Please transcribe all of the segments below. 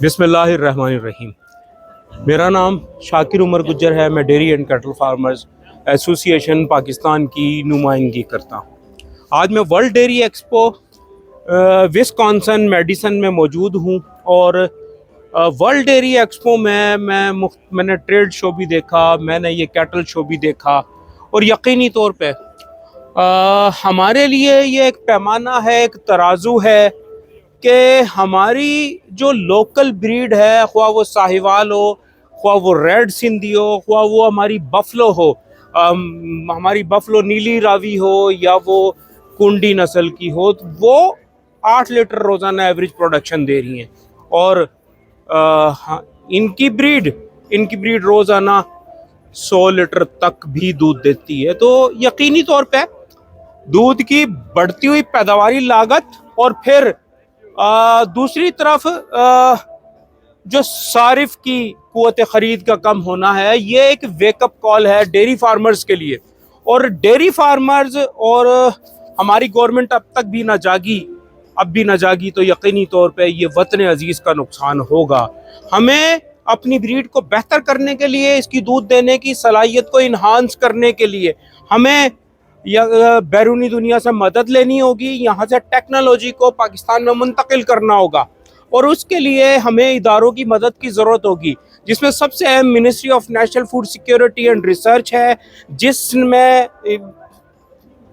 बिस्मिल्लाहिर्रहमानिर्रहीम। मेरा नाम शाकिर उमर गुज्जर है। मैं dairy and cattle farmers association Pakistan की नुमाइंदगी करता हूँ। आज मैं world dairy expo Wisconsin Madison में मौजूद हूँ और वर्ल्ड डेयरी एक्सपो में मैंने ट्रेड शो भी देखा, मैंने ये कैटल शो भी देखा और यकीनी तौर पे हमारे लिए ये एक पैमाना है, एक तराजू है कि हमारी जो लोकल ब्रीड है, ख्वा वो साहिवाल हो, ख्वा वो रेड सिंधी हो, ख्वा वो हमारी बफलो हो, हमारी बफलो नीली रावी हो या वो कुंडी नस्ल की हो, तो वो 8 लीटर रोज़ाना एवरेज प्रोडक्शन दे रही हैं। और इनकी ब्रीड रोज़ाना 100 लीटर तक भी दूध देती है। तो यकीनी तौर पे दूध की बढ़ती हुई पैदावारी लागत और फिर दूसरी तरफ जो सारिफ की कुव्वत ख़रीद का कम होना है, ये एक वेकअप कॉल है डेयरी फार्मर्स के लिए। और डेयरी फार्मर्स और हमारी गवर्नमेंट अब भी ना जागी तो यकीनी तौर पे ये वतन अजीज़ का नुकसान होगा। हमें अपनी ब्रीड को बेहतर करने के लिए, इसकी दूध देने की सलाहियत को इन्हांस करने के लिए हमें बैरूनी दुनिया से मदद लेनी होगी, यहाँ से टेक्नोलॉजी को पाकिस्तान में मुंतकिल करना होगा और उसके लिए हमें इदारों की मदद की ज़रूरत होगी, जिसमें सबसे अहम ministry of national food security and research है, जिसमें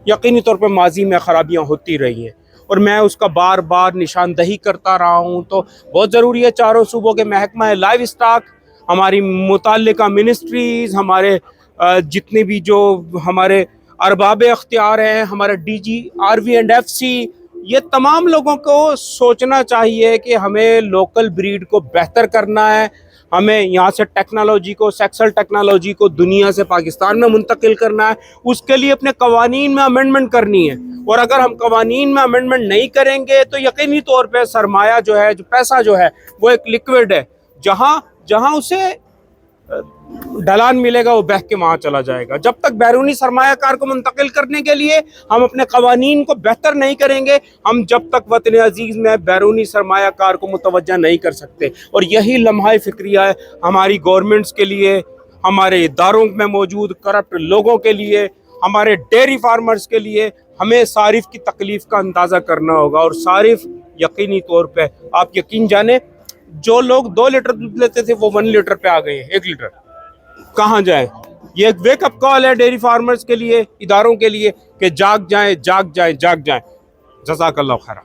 यकीनी तौर पर माजी में ख़राबियाँ होती रही हैं और मैं उसका बार बार निशानदही करता रहा हूँ। तो बहुत ज़रूरी है चारों सूबों के महकमा लाइव स्टॉक, हमारी मुताल्लिका मिनिस्ट्रीज़, हमारे जितने भी जो हमारे अरबाब अख्तियार हैं, हमारे DGRV&FC, ये तमाम लोगों को सोचना चाहिए कि हमें लोकल ब्रीड को बेहतर करना है। हमें यहाँ से टेक्नोलॉजी को, सेक्सुअल टेक्नोलॉजी को दुनिया से पाकिस्तान में मुंतकिल करना है। उसके लिए अपने कवानीन में अमेंडमेंट करनी है और अगर हम कवानीन में अमेंडमेंट नहीं करेंगे तो यकीनी तौर पे सरमाया जो है, जो पैसा जो है, वो एक लिक्विड है, जहाँ उसे ढलान मिलेगा वो बह के वहाँ चला जाएगा। जब तक बैरूनी सरमायाकार को मुंतकिल करने के लिए हम अपने कवानीन को बेहतर नहीं करेंगे, हम जब तक वतन अजीज़ में बैरूनी सरमायाकार को मुतवज्जा नहीं कर सकते। और यही लम्हा फ़िक्रिया है हमारी गवर्नमेंट्स के लिए, हमारे इदारों में मौजूद करप्ट लोगों के लिए, हमारे डेयरी फार्मर्स के लिए। हमें सारिफ की तकलीफ़ का अंदाज़ा करना होगा और सारिफ यकीनी तौर पर, आप यकीन जाने, जो लोग 2 लीटर दूध लेते थे वो 1 लीटर पे आ गए हैं, 1 लीटर। कहाँ जाएं? ये एक वेकअप कॉल है डेयरी फार्मर्स के लिए, इदारों के लिए कि जाग जाएं। जज़ाकल्लाह खैर।